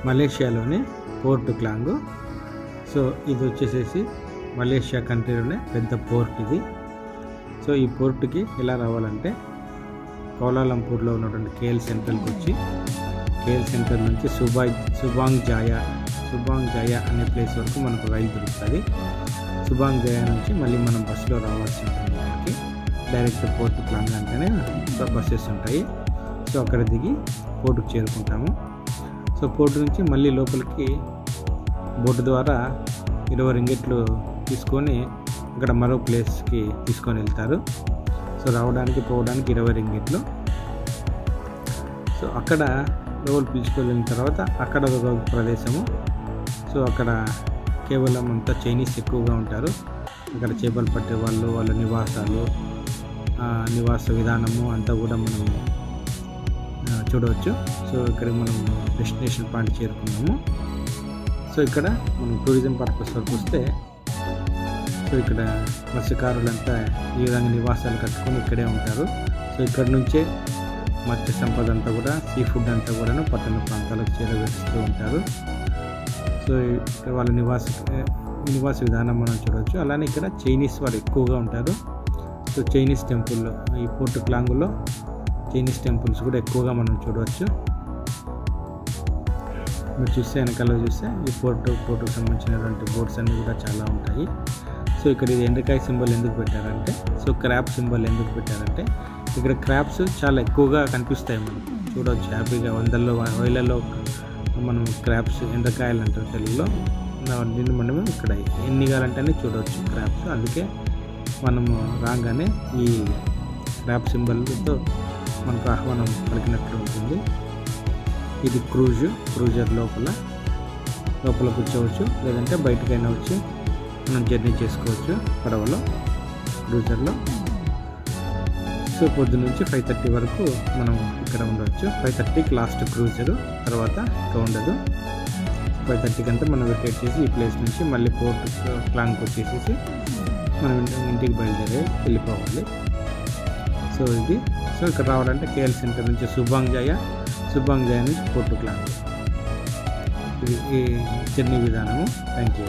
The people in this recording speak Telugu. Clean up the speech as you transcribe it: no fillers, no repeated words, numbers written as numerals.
మలేషియాలోని పోర్ట్ క్లాంగ్. సో ఇది వచ్చేసేసి మలేషియా కంట్రీలోనే పెద్ద పోర్ట్ ఇది. సో ఈ పోర్టుకి ఎలా రావాలంటే కౌలాలంపూర్లో ఉన్నటువంటి కేఎల్ సెంట్రల్కి వచ్చి కేఎల్ సెంట్రల్ నుంచి సుబాంగ్ జాయా అనే ప్లేస్ వరకు మనకు రైలు దొరుకుతుంది. సుబాంగ్ జాయా నుంచి మళ్ళీ మనం బస్సులో రావాల్సి ఉంటుంది. మనకి డైరెక్ట్ పోర్ట్ క్లాంగ్ అంటేనే బస్సెస్ ఉంటాయి. సో అక్కడ దిగి పోర్టుకు చేరుకుంటాము. సో పోర్టు నుంచి మళ్ళీ లోపలికి బోటు ద్వారా 20 రింగిట్లు తీసుకొని అక్కడ మరో ప్లేస్కి తీసుకొని వెళ్తారు. సో రావడానికి పోవడానికి 20 రింగిట్లు. సో అక్కడ లోపల పిలుచుకెళ్ళిన తర్వాత అక్కడ ఒక ప్రదేశము. సో అక్కడ కేవలం అంతా చైనీస్ ఎక్కువగా ఉంటారు. అక్కడ చేపలు పట్టే వాళ్ళు, వాళ్ళ నివాస విధానము అంతా కూడా మనం చూడవచ్చు. సో ఇక్కడ మనం డెస్టినేషన్ పాయింట్ చేరుకున్నాము. సో ఇక్కడ మనం టూరిజం పర్పస్ వరకు వస్తే సో ఇక్కడ మత్స్యకారులంతా ఈ విధంగా నివాసాలు కట్టుకొని ఇక్కడే ఉంటారు. సో ఇక్కడ నుంచే మత్స్య సంపద అంతా కూడా, సీ ఫుడ్ అంతా కూడా పట్టణ ప్రాంతాలకు చేరవేస్తూ ఉంటారు. సో ఇక్కడ వాళ్ళ నివాస విధానం మనం చూడవచ్చు. అలానే ఇక్కడ చైనీస్ వాళ్ళు ఎక్కువగా ఉంటారు. సో చైనీస్ టెంపుల్లో ఈ పోర్ట్ క్లాంగ్లో చైనీస్ టెంపుల్స్ కూడా ఎక్కువగా మనం చూడవచ్చు. మీరు చూస్తే వెనకాల చూస్తే ఈ పోర్టుకు సంబంధించినటువంటి బోట్స్ అన్నీ కూడా చాలా ఉంటాయి. సో ఇక్కడ ఇది ఎండ్రకాయ సింబల్ ఎందుకు పెట్టారంటే, సో క్రాబ్ సింబల్ ఎందుకు పెట్టారంటే ఇక్కడ క్రాబ్స్ చాలా ఎక్కువగా కనిపిస్తాయి. మనం చూడవచ్చు హ్యాపీగా వేలలో మనం క్రాబ్స్, ఎండ్రకాయలు అంటారు తెలుగులో. దీన్ని మనము ఇక్కడ ఎన్ని కావాలంటేనే చూడవచ్చు క్రాబ్స్. అందుకే మనము రాగానే ఈ క్రాబ్ సింబల్తో మనకు ఆహ్వానం పలికినట్లు ఉంటుంది. ఇది క్రూజర్ లోపల కూర్చోవచ్చు, లేదంటే బయటకైనా వచ్చి మనం జర్నీ చేసుకోవచ్చు పడవలో, క్రూజర్లో. సో పొద్దు నుంచి 5:30 వరకు మనం ఇక్కడ ఉండవచ్చు. 5:30కి లాస్ట్ క్రూజరు, తర్వాత ఇంకా ఉండదు. 5:30కి అంతా మనం వెకేట్ చేసి ఈ ప్లేస్ నుంచి మళ్ళీ పోర్ట్ క్లాంగ్కి వచ్చేసేసి మనం ఇంటికి వెళ్ళిపోవాలి. సో ఇక్కడ రావాలంటే కేఎల్ సెంటర్ నుంచి సుబాంగ్ జాయా నుంచి పోర్ట్ క్లాంగ్. ఇది ఈ జర్నీ విధానము. Thank you.